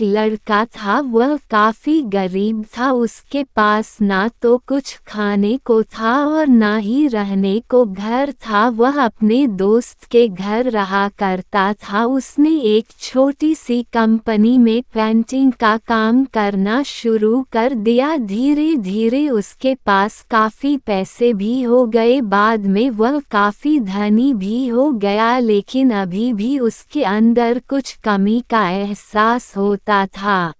लड़का था, वह काफ़ी गरीब था। उसके पास ना तो कुछ खाने को था और ना ही रहने को घर था। वह अपने दोस्त के घर रहा करता था। उसने एक छोटी सी कंपनी में पेंटिंग का काम करना शुरू कर दिया। धीरे धीरे उसके पास काफ़ी पैसे भी हो गए। बाद में वह काफ़ी धनी भी हो गया, लेकिन अभी भी उसके अंदर कुछ कमी का एहसास होता था।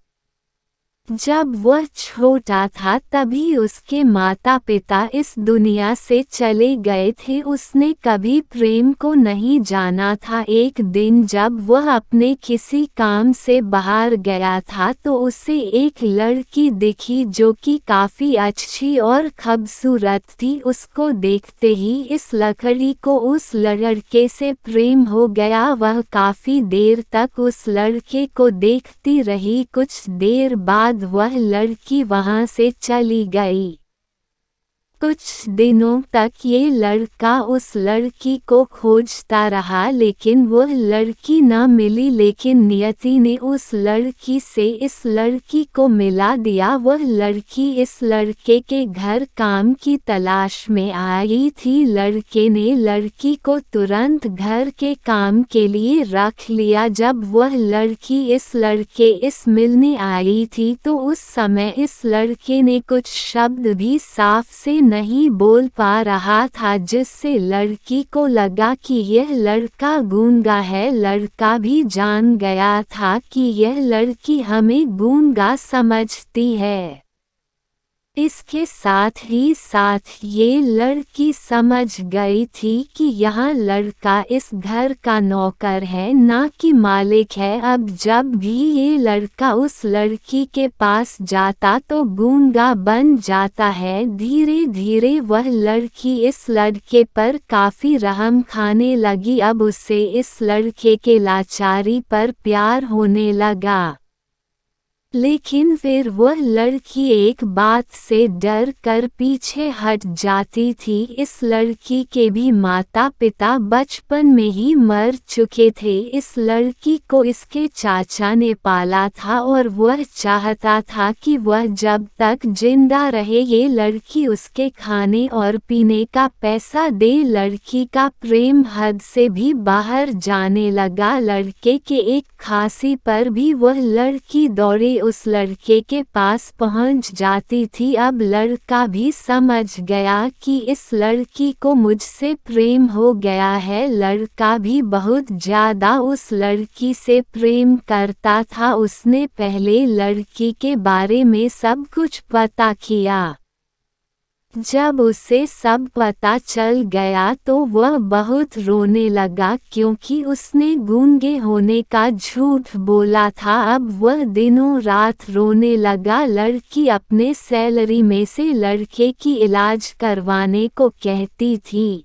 जब वह छोटा था तभी उसके माता पिता इस दुनिया से चले गए थे। उसने कभी प्रेम को नहीं जाना था। एक दिन जब वह अपने किसी काम से बाहर गया था तो उसे एक लड़की दिखी जो कि काफ़ी अच्छी और खूबसूरत थी। उसको देखते ही इस लड़की को उस लड़के से प्रेम हो गया। वह काफ़ी देर तक उस लड़के को देखती रही। कुछ देर बाद वह लड़की वहां से चली गई। कुछ दिनों तक ये लड़का उस लड़की को खोजता रहा, लेकिन वह लड़की न मिली। लेकिन नियति ने उस लड़की से इस लड़की को मिला दिया। वह लड़की इस लड़के के घर काम की तलाश में आई थी। लड़के ने लड़की को तुरंत घर के काम के लिए रख लिया। जब वह लड़की इस लड़के इस मिलने आई थी तो उस समय इस लड़के ने कुछ शब्द भी साफ से नहीं बोल पा रहा था, जिससे लड़की को लगा कि यह लड़का गूंगा है। लड़का भी जान गया था कि यह लड़की हमें गूंगा समझती है। इसके साथ ही साथ ये लड़की समझ गई थी कि यह लड़का इस घर का नौकर है, ना कि मालिक है। अब जब भी ये लड़का उस लड़की के पास जाता तो गूंगा बन जाता है। धीरे धीरे वह लड़की इस लड़के पर काफ़ी रहम खाने लगी। अब उसे इस लड़के के लाचारी पर प्यार होने लगा। लेकिन फिर वह लड़की एक बात से डर कर पीछे हट जाती थी। इस लड़की के भी माता पिता बचपन में ही मर चुके थे। इस लड़की को इसके चाचा ने पाला था और वह चाहता था कि वह जब तक जिंदा रहे ये लड़की उसके खाने और पीने का पैसा दे। लड़की का प्रेम हद से भी बाहर जाने लगा। लड़के के एक खांसी पर भी वह लड़की दौड़े उस लड़के के पास पहुंच जाती थी। अब लड़का भी समझ गया कि इस लड़की को मुझसे प्रेम हो गया है। लड़का भी बहुत ज़्यादा उस लड़की से प्रेम करता था। उसने पहले लड़की के बारे में सब कुछ पता किया। जब उसे सब पता चल गया तो वह बहुत रोने लगा, क्योंकि उसने गूंगे होने का झूठ बोला था। अब वह दिनों रात रोने लगा। लड़की अपने सैलरी में से लड़के की इलाज करवाने को कहती थी।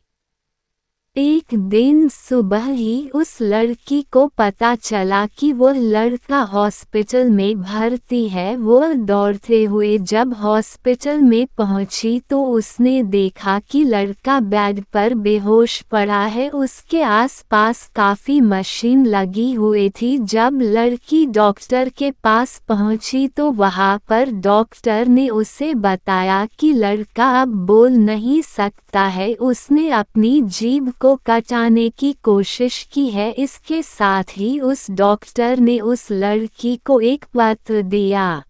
एक दिन सुबह ही उस लड़की को पता चला कि वह लड़का हॉस्पिटल में भर्ती है। वह दौड़ते हुए जब हॉस्पिटल में पहुंची तो उसने देखा कि लड़का बेड पर बेहोश पड़ा है। उसके आसपास काफ़ी मशीन लगी हुई थी। जब लड़की डॉक्टर के पास पहुंची तो वहां पर डॉक्टर ने उसे बताया कि लड़का अब बोल नहीं सकता है। उसने अपनी जीभ को कटाने की कोशिश की है। इसके साथ ही उस डॉक्टर ने उस लड़की को एक पत्र दिया।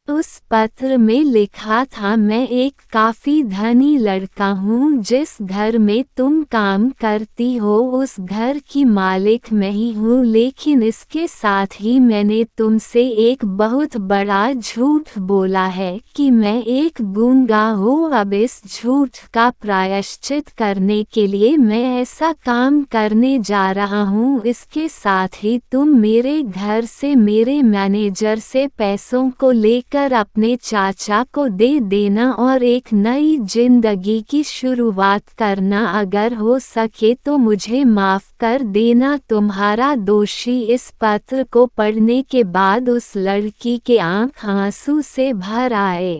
उस पत्र में लिखा था, मैं एक काफ़ी धनी लड़का हूँ। जिस घर में तुम काम करती हो उस घर की मालिक मैं ही हूँ। लेकिन इसके साथ ही मैंने तुमसे एक बहुत बड़ा झूठ बोला है कि मैं एक गूंगा हूँ। अब इस झूठ का प्रायश्चित करने के लिए मैं ऐसा काम करने जा रहा हूँ। इसके साथ ही तुम मेरे घर से मेरे मैनेजर से पैसों को लेकर अपने चाचा को दे देना और एक नई जिंदगी की शुरुआत करना। अगर हो सके तो मुझे माफ कर देना, तुम्हारा दोषी। इस पत्र को पढ़ने के बाद उस लड़की के आंख आंसू से भर आए।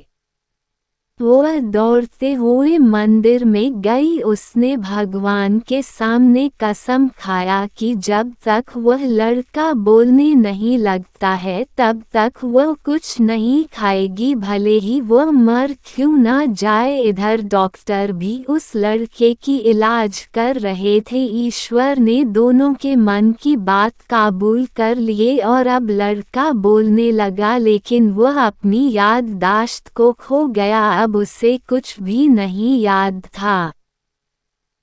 वह दौड़ते हुए मंदिर में गई। उसने भगवान के सामने कसम खाया कि जब तक वह लड़का बोलने नहीं लगता है तब तक वह कुछ नहीं खाएगी, भले ही वह मर क्यों ना जाए। इधर डॉक्टर भी उस लड़के की इलाज कर रहे थे। ईश्वर ने दोनों के मन की बात काबूल कर लिए और अब लड़का बोलने लगा, लेकिन वह अपनी याददाश्त को खो गया। अब उसे कुछ भी नहीं याद था।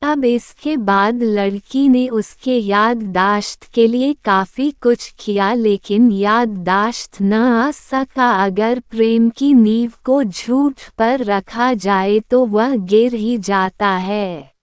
अब इसके बाद लड़की ने उसके याददाश्त के लिए काफ़ी कुछ किया, लेकिन याददाश्त न आ सका। अगर प्रेम की नींव को झूठ पर रखा जाए तो वह गिर ही जाता है।